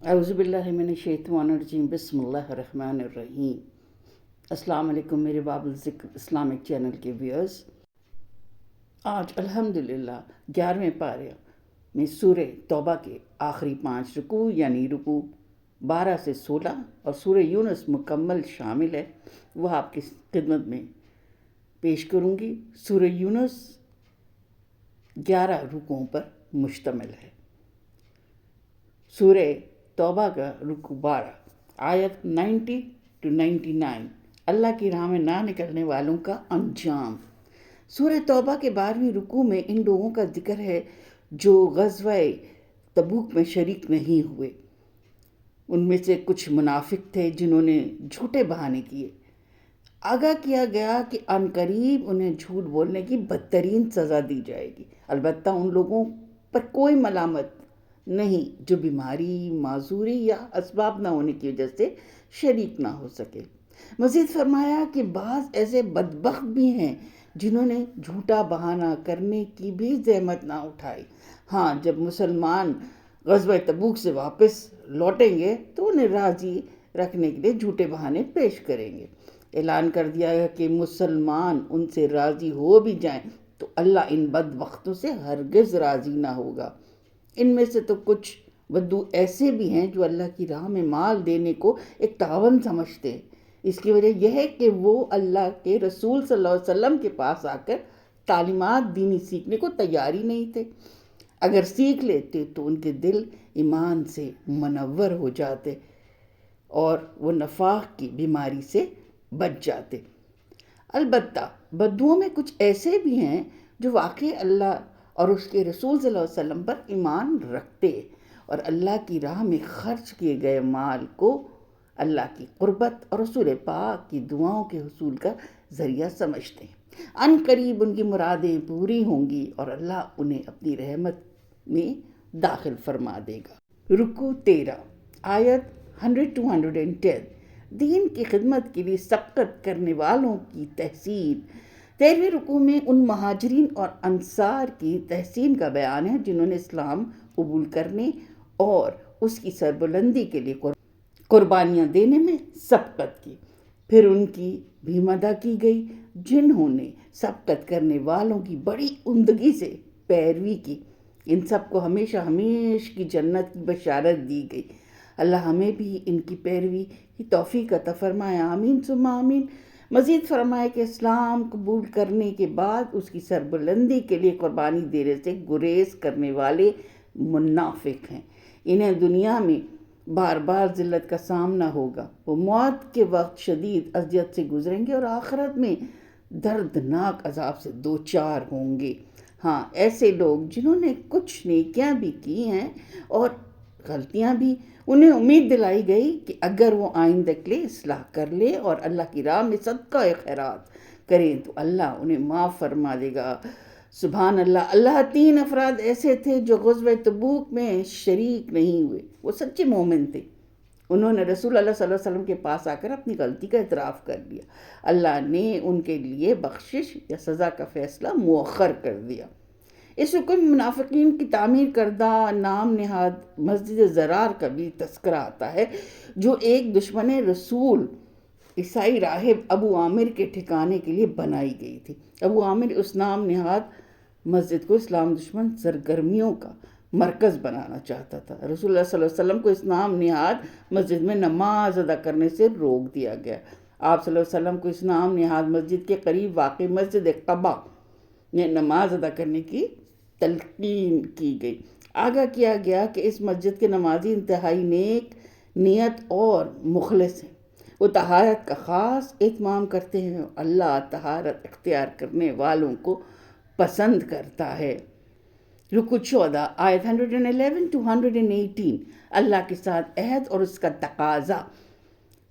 اعوذ باللہ من الشیطان الرجیم، بسم اللہ الرحمن الرحیم۔ السلام علیکم میرے باب الذکر اسلامک چینل کے ویورز۔ آج الحمدللہ 11ویں پارے میں سورہ توبہ کے آخری 5 رکوع یعنی رکوع 12 سے 16 اور سورہ یونس مکمل شامل ہے، وہ آپ کی خدمت میں پیش کروں گی۔ سورہ یونس 11 رکوعوں پر مشتمل ہے۔ سورہ توبہ کا رکوع 12 آیت 90 to 99، اللہ کی راہ میں نہ نکلنے والوں کا انجام۔ سورہ توبہ کے 12ویں رکوع میں ان لوگوں کا ذکر ہے جو غزوہ تبوک میں شریک نہیں ہوئے۔ ان میں سے کچھ منافق تھے جنہوں نے جھوٹے بہانے کیے۔ آگاہ کیا گیا کہ عنقریب انہیں جھوٹ بولنے کی بدترین سزا دی جائے گی، البتہ ان لوگوں پر کوئی ملامت نہیں جو بیماری، معذوری یا اسباب نہ ہونے کی وجہ سے شریک نہ ہو سکے۔ مزید فرمایا کہ بعض ایسے بدبخت بھی ہیں جنہوں نے جھوٹا بہانہ کرنے کی بھی زحمت نہ اٹھائی۔ ہاں، جب مسلمان غزوہ تبوک سے واپس لوٹیں گے تو انہیں راضی رکھنے کے لیے جھوٹے بہانے پیش کریں گے۔ اعلان کر دیا ہے کہ مسلمان ان سے راضی ہو بھی جائیں تو اللہ ان بدبختوں سے ہرگز راضی نہ ہوگا۔ ان میں سے تو کچھ بدو ایسے بھی ہیں جو اللہ کی راہ میں مال دینے کو ایک تعاون سمجھتے ہیں۔ اس کی وجہ یہ ہے کہ وہ اللہ کے رسول صلی اللہ علیہ وسلم کے پاس آ کر تعلیمات دینی سیکھنے کو تیار ہی نہیں تھے۔ اگر سیکھ لیتے تو ان کے دل ایمان سے منور ہو جاتے اور وہ نفاق کی بیماری سے بچ جاتے۔ البتہ بدوؤں میں کچھ ایسے بھی ہیں جو واقعی اللہ اور اس کے رسول صلی اللہ علیہ وسلم پر ایمان رکھتے اور اللہ کی راہ میں خرچ کیے گئے مال کو اللہ کی قربت اور رسول پاک کی دعاؤں کے حصول کا ذریعہ سمجھتے ہیں۔ ان قریب ان کی مرادیں پوری ہوں گی اور اللہ انہیں اپنی رحمت میں داخل فرما دے گا۔ رکوع 13 آیت 100 to 110، دین کی خدمت کے لیے سبقت کرنے والوں کی تحسین۔ 13ویں رکوع میں ان مہاجرین اور انصار کی تحسین کا بیان ہے جنہوں نے اسلام قبول کرنے اور اس کی سربلندی کے لیے قربانیاں دینے میں سبقت کی۔ پھر ان کی بھی مدح کی گئی جنہوں نے سبقت کرنے والوں کی بڑی عمدگی سے پیروی کی۔ ان سب کو ہمیشہ ہمیش کی جنت کی بشارت دی گئی۔ اللہ ہمیں بھی ان کی پیروی کی توفیق عطا فرمائے، آمین ثم آمین۔ مزید فرمائے کہ اسلام قبول کرنے کے بعد اس کی سربلندی کے لیے قربانی دینے سے گریز کرنے والے منافق ہیں۔ انہیں دنیا میں بار بار ذلت کا سامنا ہوگا، وہ موت کے وقت شدید اذیت سے گزریں گے اور آخرت میں دردناک عذاب سے دوچار ہوں گے۔ ہاں، ایسے لوگ جنہوں نے کچھ نیکیاں بھی کی ہیں اور غلطیاں بھی، انہیں امید دلائی گئی کہ اگر وہ آئندہ کے لیے اصلاح کر لے اور اللہ کی راہ میں صدقہ خیرات کریں تو اللہ انہیں معاف فرما دے گا۔ سبحان اللہ۔ اللہ 3 افراد ایسے تھے جو غزوہ تبوک میں شریک نہیں ہوئے، وہ سچے مومن تھے۔ انہوں نے رسول اللہ صلی اللہ علیہ وسلم کے پاس آ کر اپنی غلطی کا اعتراف کر لیا۔ اللہ نے ان کے لیے بخشش یا سزا کا فیصلہ مؤخر کر دیا۔ اس رکوع میں منافقین کی تعمیر کردہ نام نہاد مسجد زرار کا بھی تذکرہ آتا ہے جو ایک دشمن رسول عیسائی راہب ابو عامر کے ٹھکانے کے لیے بنائی گئی تھی۔ ابو عامر اس نام نہاد مسجد کو اسلام دشمن سرگرمیوں کا مرکز بنانا چاہتا تھا۔ رسول اللہ صلی اللہ علیہ وسلم کو اس نام نہاد مسجد میں نماز ادا کرنے سے روک دیا گیا۔ آپ صلی اللہ علیہ وسلم کو اس نام نہاد مسجد کے قریب واقع مسجد قباء میں نماز ادا کرنے کی تلقین کی گئی۔ آگاہ کیا گیا کہ اس مسجد کے نمازی انتہائی نیک نیت اور مخلص ہیں، وہ طہارت کا خاص اہتمام کرتے ہیں اور اللہ طہارت اختیار کرنے والوں کو پسند کرتا ہے۔ رکوع 14 آیت 111 to 118، اللہ کے ساتھ عہد اور اس کا تقاضا۔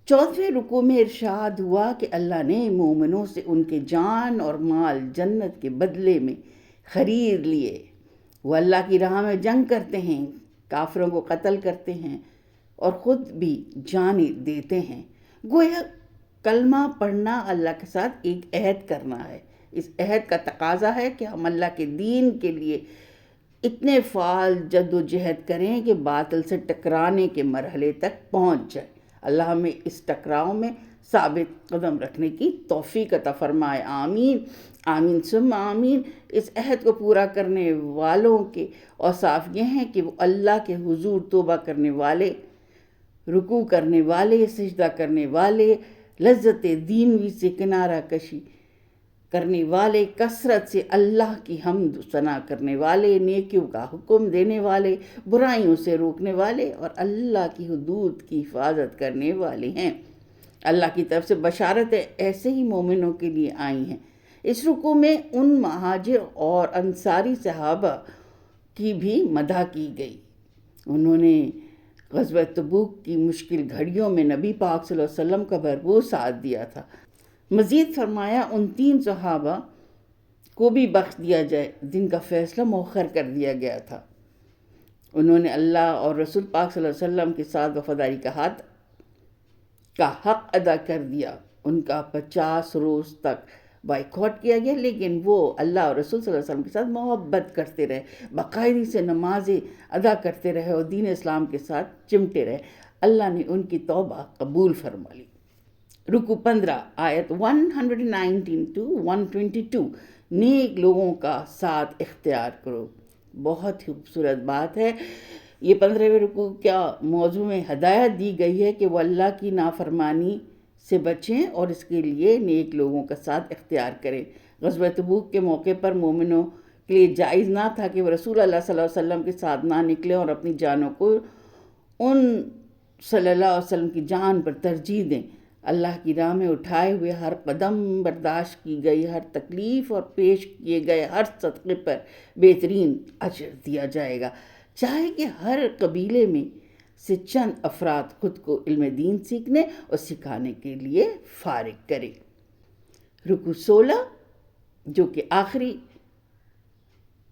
14ویں رکوع میں ارشاد ہوا کہ اللہ نے مومنوں سے ان کے جان اور مال جنت کے بدلے میں خرید لیے۔ وہ اللہ کی راہ میں جنگ کرتے ہیں، کافروں کو قتل کرتے ہیں اور خود بھی جانیں دیتے ہیں۔ گویا کلمہ پڑھنا اللہ کے ساتھ ایک عہد کرنا ہے۔ اس عہد کا تقاضا ہے کہ ہم اللہ کے دین کے لیے اتنے فعال جد و جہد کریں کہ باطل سے ٹکرانے کے مرحلے تک پہنچ جائے۔ اللہ ہمیں اس ٹکراؤ میں ثابت قدم رکھنے کی توفیق عطا فرمائے، آمین آمین ثم آمین۔ اس عہد کو پورا کرنے والوں کے اوصاف یہ ہیں کہ وہ اللہ کے حضور توبہ کرنے والے، رکوع کرنے والے، سجدہ کرنے والے، لذت دینوی سے کنارہ کشی کرنے والے، کثرت سے اللہ کی حمد و ثنا کرنے والے، نیکیوں کا حکم دینے والے، برائیوں سے روکنے والے اور اللہ کی حدود کی حفاظت کرنے والے ہیں۔ اللہ کی طرف سے بشارتیں ایسے ہی مومنوں کے لیے آئی ہیں۔ اس رکوع میں ان مہاجر اور انصاری صحابہ کی بھی مدح کی گئی۔ انہوں نے غزوہ تبوک کی مشکل گھڑیوں میں نبی پاک صلی اللہ علیہ وسلم کا بھرپور ساتھ دیا تھا۔ مزید فرمایا ان 3 صحابہ کو بھی بخش دیا جائے جن کا فیصلہ مؤخر کر دیا گیا تھا۔ انہوں نے اللہ اور رسول پاک صلی اللہ علیہ وسلم کے ساتھ وفاداری کا حق ادا کر دیا۔ ان کا 50 روز تک بائیکاٹ کیا گیا، لیکن وہ اللہ اور رسول صلی اللہ علیہ وسلم کے ساتھ محبت کرتے رہے، باقاعدگی سے نمازیں ادا کرتے رہے اور دین اسلام کے ساتھ چمٹے رہے۔ اللہ نے ان کی توبہ قبول فرما لی۔ رکوع 15 آیت 119 to 122، نیک لوگوں کا ساتھ اختیار کرو۔ بہت ہی خوبصورت بات ہے۔ یہ 15ویں رکوع کیا موضوع میں ہدایت دی گئی ہے کہ وہ اللہ کی نافرمانی سے بچیں اور اس کے لیے نیک لوگوں کا ساتھ اختیار کریں۔ غزوہ تبوک کے موقع پر مومنوں کے لیے جائز نہ تھا کہ وہ رسول اللہ صلی اللہ علیہ وسلم کے ساتھ نہ نکلیں اور اپنی جانوں کو ان صلی اللہ علیہ وسلم کی جان پر ترجیح دیں۔ اللہ کی راہ میں اٹھائے ہوئے ہر قدم، برداشت کی گئی ہر تکلیف اور پیش کیے گئے ہر صدقے پر بہترین اجر دیا جائے گا، چاہے کہ ہر قبیلے میں سے چند افراد خود کو علم دین سیکھنے اور سکھانے کے لیے فارغ کریں۔ رکوع 16 جو کہ آخری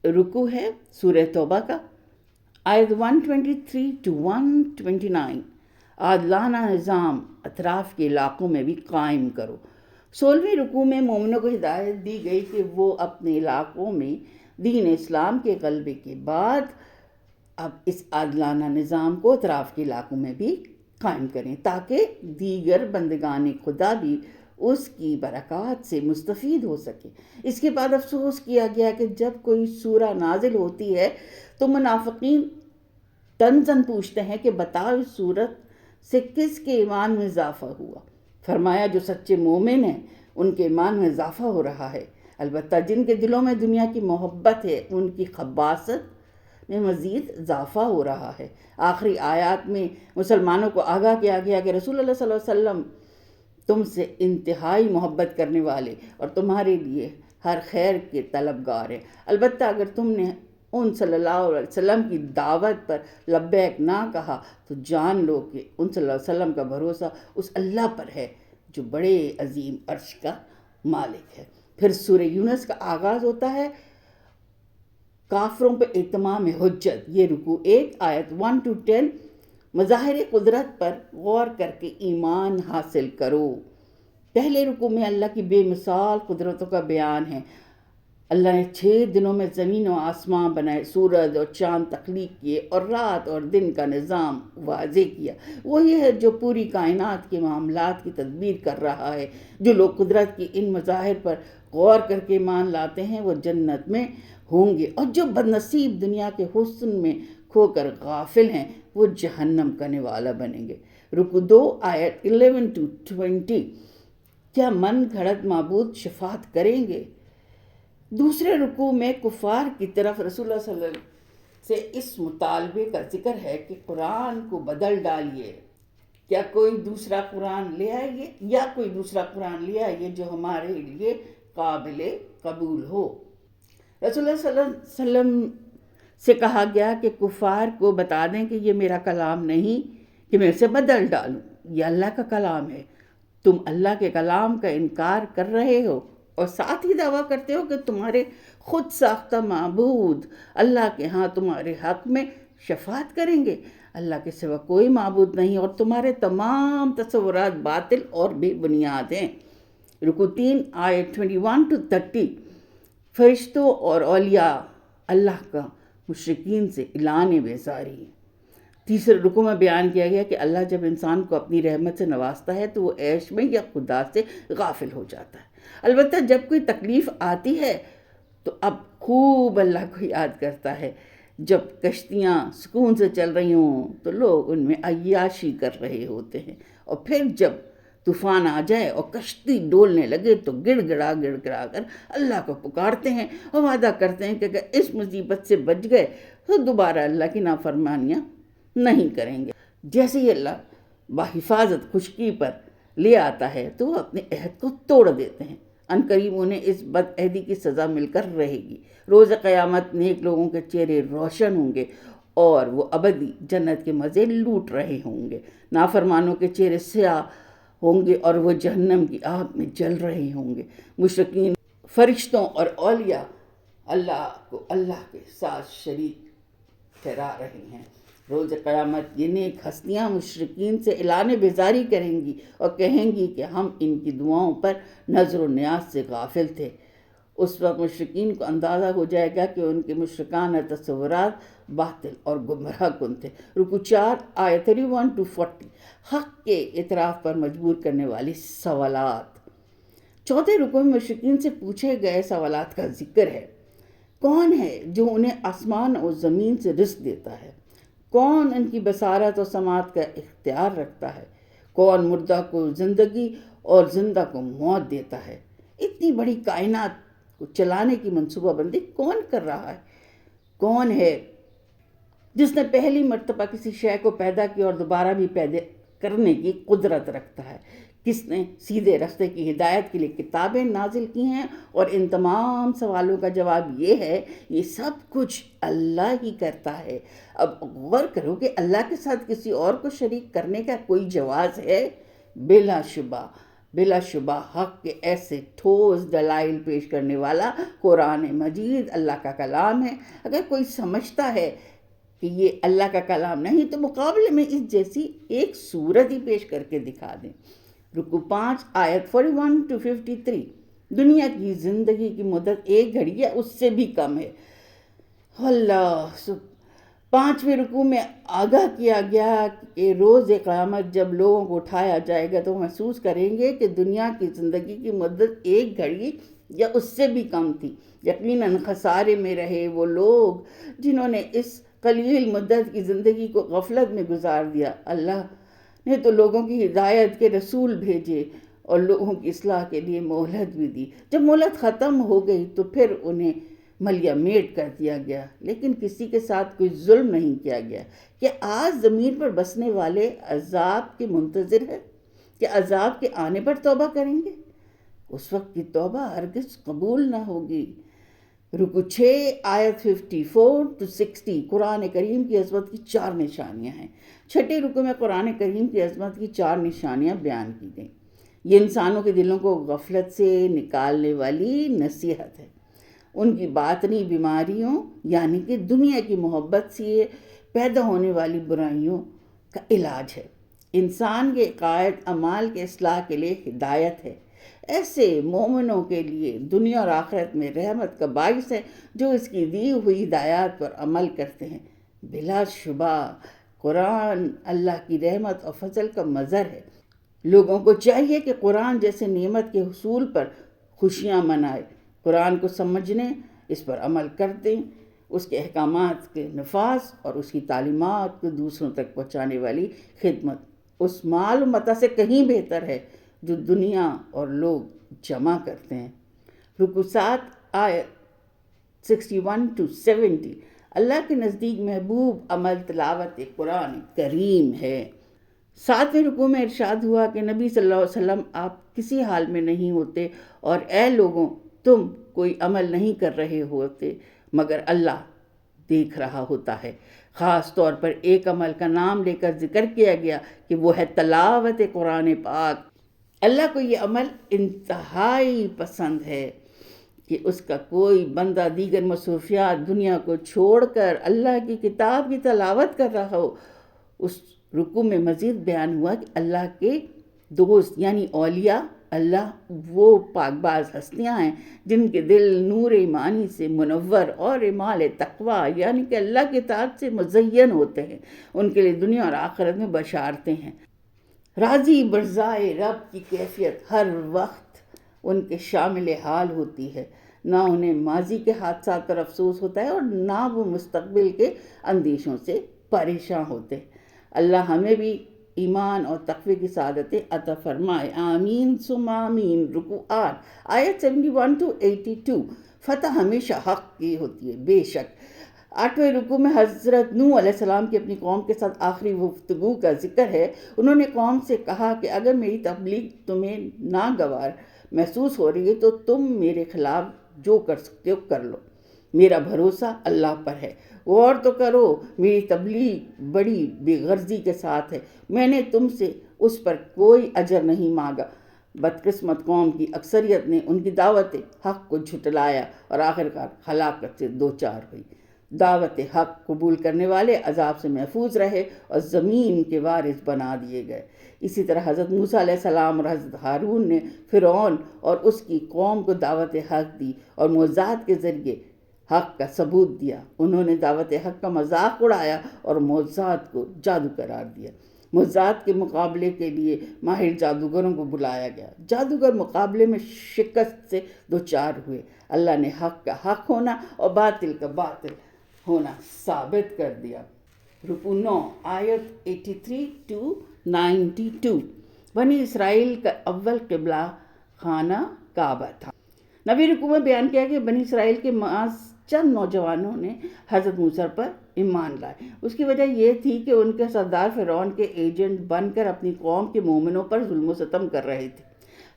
رکوع ہے سورہ توبہ کا، آیت 123 to 129، عادلانہ نظام اطراف کے علاقوں میں بھی قائم کرو۔ 16ویں رکوع میں مومنوں کو ہدایت دی گئی کہ وہ اپنے علاقوں میں دین اسلام کے غلبے کے بعد اب اس عادلانہ نظام کو اطراف کے علاقوں میں بھی قائم کریں تاکہ دیگر بندگان خدا بھی اس کی برکات سے مستفید ہو سکے۔ اس کے بعد افسوس کیا گیا کہ جب کوئی سورہ نازل ہوتی ہے تو منافقین طنزاً پوچھتے ہیں کہ بتاؤ اس سورت سے کس کے ایمان میں اضافہ ہوا؟ فرمایا جو سچے مومن ہیں ان کے ایمان میں اضافہ ہو رہا ہے، البتہ جن کے دلوں میں دنیا کی محبت ہے ان کی خباثت میں مزید اضافہ ہو رہا ہے۔ آخری آیات میں مسلمانوں کو آگاہ کیا گیا کہ رسول اللہ صلی اللہ علیہ وسلم تم سے انتہائی محبت کرنے والے اور تمہارے لیے ہر خیر کے طلبگار ہیں، البتہ اگر تم نے ان صلی اللہ علیہ وسلم کی دعوت پر لبیک نہ کہا تو جان لو کہ ان صلی اللہ علیہ وسلم کا بھروسہ اس اللہ پر ہے جو بڑے عظیم عرش کا مالک ہے۔ پھر سورہ یونس کا آغاز ہوتا ہے کافروں پہ اتمام حجت۔ یہ رکوع 1 آیت 1 to 10، مظاہر قدرت پر غور کر کے ایمان حاصل کرو۔ پہلے رکوع میں اللہ کی بے مثال قدرتوں کا بیان ہے۔ اللہ نے 6 دنوں میں زمین و آسمان بنائے، سورج اور چاند تخلیق کیے اور رات اور دن کا نظام واضح کیا۔ وہی ہے جو پوری کائنات کے معاملات کی تدبیر کر رہا ہے۔ جو لوگ قدرت کی ان مظاہر پر غور کر کے ایمان لاتے ہیں وہ جنت میں ہوں گے، اور جو بد نصیب دنیا کے حسن میں کھو کر غافل ہیں وہ جہنم کا نوالا بنیں گے۔ رکوع 2 آیت 11 to 20، کیا من گھڑت معبود شفاعت کریں گے؟ دوسرے رکوع میں کفار کی طرف رسول اللہ صلی اللہ علیہ وسلم سے اس مطالبے کا ذکر ہے کہ قرآن کو بدل ڈالیے، کیا کوئی دوسرا قرآن لے آئیے یا کوئی دوسرا قرآن لے آئیے جو ہمارے لیے قابل قبول ہو۔ رسول اللہ صلی اللہ علیہ وسلم سے کہا گیا کہ کفار کو بتا دیں کہ یہ میرا کلام نہیں کہ میں اسے بدل ڈالوں، یہ اللہ کا کلام ہے، تم اللہ کے کلام کا انکار کر رہے ہو اور ساتھ ہی دعویٰ کرتے ہو کہ تمہارے خود ساختہ معبود اللہ کے ہاں تمہارے حق میں شفاعت کریں گے۔ اللہ کے سوا کوئی معبود نہیں اور تمہارے تمام تصورات باطل اور بے بنیاد ہیں۔ رکوع 3 آیت 21 to 30، فرشتوں اور اولیاء اللہ کا مشرکین سے اعلان بیزاری۔ تیسرے رکوع میں بیان کیا گیا کہ اللہ جب انسان کو اپنی رحمت سے نوازتا ہے تو وہ عیش میں یا خدا سے غافل ہو جاتا ہے۔ البتہ جب کوئی تکلیف آتی ہے تو اب خوب اللہ کو یاد کرتا ہے۔ جب کشتیاں سکون سے چل رہی ہوں تو لوگ ان میں عیاشی کر رہے ہوتے ہیں، اور پھر جب طوفان آ جائے اور کشتی ڈولنے لگے تو گڑ گڑا کر اللہ کو پکارتے ہیں اور وعدہ کرتے ہیں کہ اگر اس مصیبت سے بچ گئے تو دوبارہ اللہ کی نافرمانیاں نہیں کریں گے۔ جیسے ہی اللہ بحفاظت خشکی پر لے آتا ہے تو وہ اپنے عہد کو توڑ دیتے ہیں۔ عنقریب انہیں اس بد عہدی کی سزا مل کر رہے گی۔ روز قیامت نیک لوگوں کے چہرے روشن ہوں گے اور وہ ابدی جنت کے مزے لوٹ رہے ہوں گے۔ نافرمانوں کے چہرے سیاہ ہوں گے اور وہ جہنم کی آگ میں جل رہے ہوں گے۔ مشرکین فرشتوں اور اولیاء اللہ کو اللہ کے ساتھ شریک ٹھہرا رہے ہیں۔ روز قیامت یہ نیک ہستیاں مشرکین سے اعلان بیزاری کریں گی اور کہیں گی کہ ہم ان کی دعاؤں پر نظر و نیاز سے غافل تھے۔ اس وقت مشرکین کو اندازہ ہو جائے گا کہ ان کے مشرکانہ تصورات باطل اور گمراہ کن تھے۔ رکوع 4 آیت 31-40 حق کے اعتراف پر مجبور کرنے والی سوالات۔ چوتھے رکوع میں مشرکین سے پوچھے گئے سوالات کا ذکر ہے۔ کون ہے جو انہیں آسمان اور زمین سے رزق دیتا ہے؟ کون ان کی بصارت اور سماعت کا اختیار رکھتا ہے؟ کون مردہ کو زندگی اور زندہ کو موت دیتا ہے؟ اتنی بڑی کائنات کو چلانے کی منصوبہ بندی کون کر رہا ہے؟ کون ہے جس نے پہلی مرتبہ کسی شے کو پیدا کیا اور دوبارہ بھی پیدا کرنے کی قدرت رکھتا ہے؟ کس نے سیدھے راستے کی ہدایت کے لیے کتابیں نازل کی ہیں؟ اور ان تمام سوالوں کا جواب یہ ہے، یہ سب کچھ اللہ ہی کرتا ہے۔ اب غور کرو کہ اللہ کے ساتھ کسی اور کو شریک کرنے کا کوئی جواز ہے؟ بلا شبہ حق کے ایسے ٹھوس دلائل پیش کرنے والا قرآن مجید اللہ کا کلام ہے۔ اگر کوئی سمجھتا ہے کہ یہ اللہ کا کلام نہیں تو مقابلے میں اس جیسی ایک صورت ہی پیش کر کے دکھا دیں۔ رکوع 5 آیت 41-53 دنیا کی زندگی کی مدت 1 گھڑی یا اس سے بھی کم ہے۔ اللہ 5ویں رکوع میں آگاہ کیا گیا کہ روز قیامت جب لوگوں کو اٹھایا جائے گا تو محسوس کریں گے کہ دنیا کی زندگی کی مدت 1 گھڑی یا اس سے بھی کم تھی۔ یقیناً خسارے میں رہے وہ لوگ جنہوں نے اس قلیل مدت کی زندگی کو غفلت میں گزار دیا۔ اللہ نے تو لوگوں کی ہدایت کے رسول بھیجے اور لوگوں کی اصلاح کے لیے مہلت بھی دی۔ جب مہلت ختم ہو گئی تو پھر انہیں ملیا میٹ کر دیا گیا، لیکن کسی کے ساتھ کوئی ظلم نہیں کیا گیا۔ کہ آج زمین پر بسنے والے عذاب کے منتظر ہیں کہ عذاب کے آنے پر توبہ کریں گے؟ اس وقت کی توبہ ہرگز قبول نہ ہوگی۔ رکوع 6 آیت 54-60 قرآن کریم کی عظمت کی 4 نشانیاں ہیں۔ چھٹے رکوع میں قرآن کریم کی عظمت کی 4 نشانیاں بیان کی گئیں۔ یہ انسانوں کے دلوں کو غفلت سے نکالنے والی نصیحت ہے۔ ان کی باطنی بیماریوں یعنی کہ دنیا کی محبت سے پیدا ہونے والی برائیوں کا علاج ہے۔ انسان کے عقائد اعمال کے اصلاح کے لیے ہدایت ہے۔ ایسے مومنوں کے لیے دنیا اور آخرت میں رحمت کا باعث ہے جو اس کی دی ہوئی ہدایات پر عمل کرتے ہیں۔ بلا شبہ قرآن اللہ کی رحمت اور فضل کا مظہر ہے۔ لوگوں کو چاہیے کہ قرآن جیسے نعمت کے حصول پر خوشیاں منائے، قرآن کو سمجھنے، اس پر عمل کرتے، اس کے احکامات کے نفاذ اور اس کی تعلیمات کو دوسروں تک پہنچانے والی خدمت اس مال و متاع سے کہیں بہتر ہے جو دنیا اور لوگ جمع کرتے ہیں۔ رکوع 7 آیت 61-70 اللہ کے نزدیک محبوب عمل تلاوت قرآن کریم ہے۔ 7ویں رکوع میں ارشاد ہوا کہ نبی صلی اللہ علیہ وسلم آپ کسی حال میں نہیں ہوتے اور اے لوگوں تم کوئی عمل نہیں کر رہے ہوتے مگر اللہ دیکھ رہا ہوتا ہے۔ خاص طور پر ایک عمل کا نام لے کر ذکر کیا گیا کہ وہ ہے تلاوت قرآن پاک۔ اللہ کو یہ عمل انتہائی پسند ہے کہ اس کا کوئی بندہ دیگر مصروفیات دنیا کو چھوڑ کر اللہ کی کتاب کی تلاوت کر رہا ہو۔ اس رکوع میں مزید بیان ہوا کہ اللہ کے دوست یعنی اولیاء اللہ وہ پاک باز ہستیاں ہیں جن کے دل نور ایمانی سے منور اور اعمال تقویٰ یعنی کہ اللہ کی اطاعت سے مزین ہوتے ہیں. ان کے لیے دنیا اور آخرت میں بشارتیں ہیں. راضی برضائے رب کی کیفیت ہر وقت ان کے شامل حال ہوتی ہے. نہ انہیں ماضی کے حادثات پر افسوس ہوتا ہے اور نہ وہ مستقبل کے اندیشوں سے پریشان ہوتے. اللہ ہمیں بھی ایمان اور تقوی کی سعادتیں عطا فرمائے. آمین ثم آمین. رکوع 8 آیت 71 to 82. فتح ہمیشہ حق کی ہوتی ہے. بے شک 8ویں رکوع میں حضرت نوح علیہ السلام کی اپنی قوم کے ساتھ آخری گفتگو کا ذکر ہے. انہوں نے قوم سے کہا کہ اگر میری تبلیغ تمہیں ناگوار محسوس ہو رہی ہے تو تم میرے خلاف جو کر سکتے ہو کر لو. میرا بھروسہ اللہ پر ہے. غور تو کرو، میری تبلیغ بڑی بے غرضی کے ساتھ ہے. میں نے تم سے اس پر کوئی اجر نہیں مانگا. بدقسمت قوم کی اکثریت نے ان کی دعوت حق کو جھٹلایا اور آخرکار ہلاکت سے دوچار ہوئی. دعوت حق قبول کرنے والے عذاب سے محفوظ رہے اور زمین کے وارث بنا دیے گئے. اسی طرح حضرت موسیٰ علیہ السلام اور حضرت ہارون نے فرعون اور اس کی قوم کو دعوت حق دی اور معجزات کے ذریعے حق کا ثبوت دیا. انہوں نے دعوت حق کا مذاق اڑایا اور معجزات کو جادو قرار دیا. معجزات کے مقابلے کے لیے ماہر جادوگروں کو بلایا گیا. جادوگر مقابلے میں شکست سے دوچار ہوئے. اللہ نے حق کا حق ہونا اور باطل کا باطل ہونا ثابت کر دیا. رکوع 9 آیت 83 to 92. بنی اسرائیل کا اول قبلہ خانہ کعبہ تھا. نویں رکوع میں بیان کیا کہ بنی اسرائیل کے محض چند نوجوانوں نے حضرت موسیٰ پر ایمان لائے. اس کی وجہ یہ تھی کہ ان کے سردار فرعون کے ایجنٹ بن کر اپنی قوم کے مومنوں پر ظلم و ستم کر رہے تھے.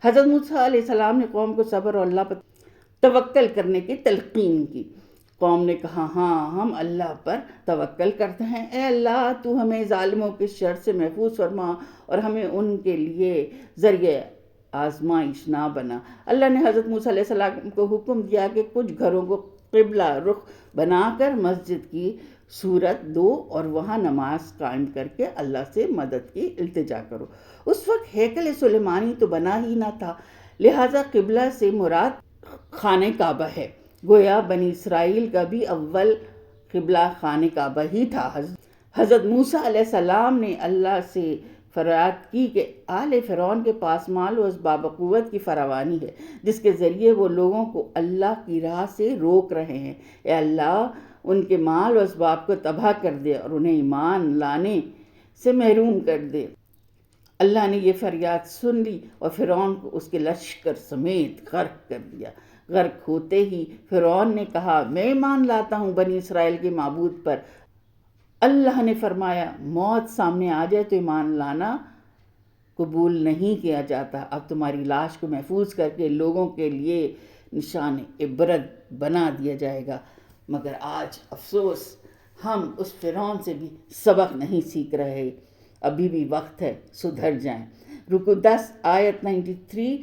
حضرت موسیٰ علیہ السلام نے قوم کو صبر اور اللہ پر توکل کرنے کی تلقین کی. قوم نے کہا ہاں ہم اللہ پر توکل کرتے ہیں. اے اللہ تو ہمیں ظالموں کے شر سے محفوظ فرما اور ہمیں ان کے لیے ذریعہ آزمائش نہ بنا. اللہ نے حضرت موسیٰ علیہ السلام کو حکم دیا کہ کچھ گھروں کو قبلہ رخ بنا کر مسجد کی صورت دو اور وہاں نماز قائم کر کے اللہ سے مدد کی التجا کرو. اس وقت ہیکل سلیمانی تو بنا ہی نہ تھا، لہٰذا قبلہ سے مراد خانہ کعبہ ہے. گویا بنی اسرائیل کا بھی اول قبلہ خانہ کعبہ ہی تھا. حضرت موسیٰ علیہ السلام نے اللہ سے فریاد کی کہ آل فرعون کے پاس مال و اسباب قوت کی فراوانی ہے جس کے ذریعے وہ لوگوں کو اللہ کی راہ سے روک رہے ہیں. اے اللہ ان کے مال و اسباب کو تباہ کر دے اور انہیں ایمان لانے سے محروم کر دے. اللہ نے یہ فریاد سن لی اور فرعون کو اس کے لشکر سمیت غرق کر دیا. غرق ہوتے ہی فرعون نے کہا میں ایمان لاتا ہوں بنی اسرائیل کے معبود پر. اللہ نے فرمایا موت سامنے آ جائے تو ایمان لانا قبول نہیں کیا جاتا. اب تمہاری لاش کو محفوظ کر کے لوگوں کے لیے نشان عبرت بنا دیا جائے گا. مگر آج افسوس ہم اس فرعون سے بھی سبق نہیں سیکھ رہے. ابھی بھی وقت ہے، سدھر جائیں. رکوع 10 آیت 93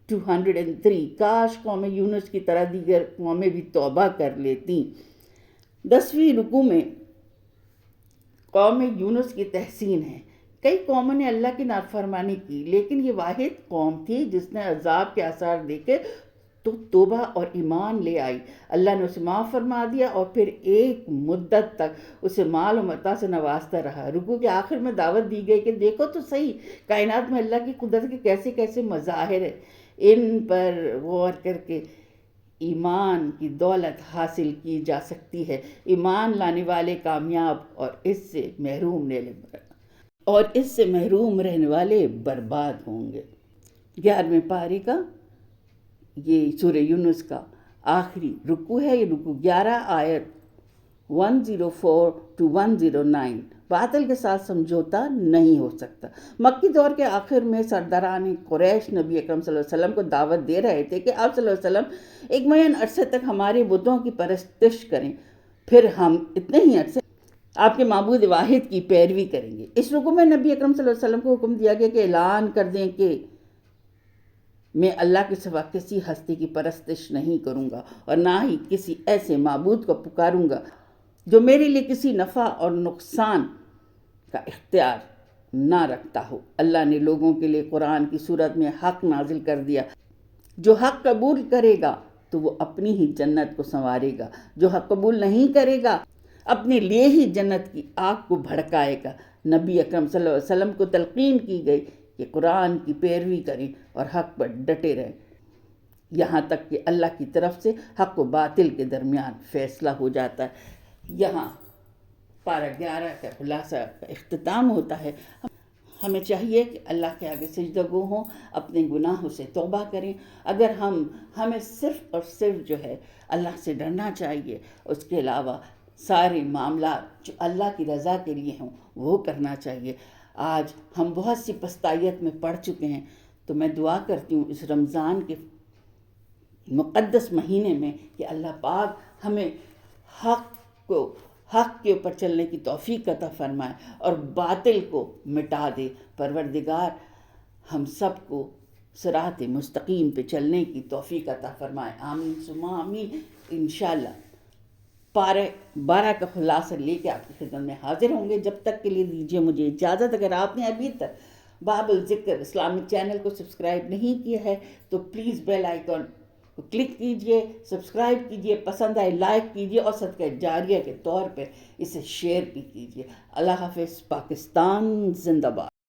to 103. کاش قوم یونس کی طرح دیگر قومیں بھی توبہ کر لیتی. 10ویں رکوع میں قوم یونس کی تحسین ہے. کئی قوموں نے اللہ کی نافرمانی کی لیکن یہ واحد قوم تھی جس نے عذاب کے آثار دیکھے تو توبہ اور ایمان لے آئی. اللہ نے اسے معاف فرما دیا اور پھر ایک مدت تک اسے مال و متاع سے نوازتا رہا. رکوع کے آخر میں دعوت دی گئی کہ دیکھو تو صحیح کائنات میں اللہ کی قدرت کے کیسے کیسے مظاہر ہیں. ان پر غور کر کے ایمان کی دولت حاصل کی جا سکتی ہے. ایمان لانے والے کامیاب اور اس سے محروم رہنے والے برباد ہوں گے. 11ویں پارے کا یہ سورہ یونس کا آخری رکوع ہے. یہ رکوع 11 آیت 104 to 109. باطل کے ساتھ سمجھوتا نہیں ہو سکتا. مکی دور کے آخر میں سرداران قریش نبی اکرم صلی اللہ علیہ وسلم کو دعوت دے رہے تھے کہ آپ صلی اللہ علیہ وسلم ایک معین عرصے تک ہمارے بتوں کی پرستش کریں، پھر ہم اتنے ہی عرصے آپ کے معبود واحد کی پیروی کریں گے. اس رکوع میں نبی اکرم صلی اللہ علیہ وسلم کو حکم دیا گیا کہ اعلان کر دیں کہ میں اللہ کے سوا کسی ہستی کی پرستش نہیں کروں گا اور نہ ہی کسی ایسے معبود کو پکاروں گا جو میرے لیے کسی نفع اور نقصان کا اختیار نہ رکھتا ہو۔ اللہ نے لوگوں کے لیے قرآن کی صورت میں حق نازل کر دیا۔ جو حق قبول کرے گا تو وہ اپنی ہی جنت کو سنوارے گا، جو حق قبول نہیں کرے گا اپنے لیے ہی جنت کی آگ کو بھڑکائے گا۔ نبی اکرم صلی اللہ علیہ وسلم کو تلقین کی گئی کہ قرآن کی پیروی کریں اور حق پر ڈٹے رہیں، یہاں تک کہ اللہ کی طرف سے حق و باطل کے درمیان فیصلہ ہو جاتا ہے۔ یہاں پارہ 11 کا خلاصہ کا اختتام ہوتا ہے۔ ہمیں چاہیے کہ اللہ کے آگے سجدہ گو ہوں، اپنے گناہوں سے توبہ کریں۔ اگر ہمیں صرف اور صرف جو ہے اللہ سے ڈرنا چاہیے، اس کے علاوہ سارے معاملات جو اللہ کی رضا کے لیے ہوں وہ کرنا چاہیے۔ آج ہم بہت سی پستائیت میں پڑ چکے ہیں، تو میں دعا کرتی ہوں اس رمضان کے مقدس مہینے میں کہ اللہ پاک ہمیں حق کے اوپر چلنے کی توفیق عطا فرمائے اور باطل کو مٹا دے۔ پروردگار ہم سب کو صراط مستقیم پہ چلنے کی توفیق عطا فرمائے، آمین ثم آمین۔ انشاءاللہ پارہ 12 کا خلاصہ لے کے آپ کی خدمت میں حاضر ہوں گے۔ جب تک کے لیے دیجیے مجھے اجازت۔ اگر آپ نے ابھی تک باب الذکر اسلامک چینل کو سبسکرائب نہیں کیا ہے تو پلیز بیل آئیکن کو کلک کیجئے، سبسکرائب کیجئے، پسند آئے لائک کیجئے اور صدقہ جاریہ کے طور پہ اسے شیئر بھی کیجئے۔ اللہ حافظ۔ پاکستان زندہ باد۔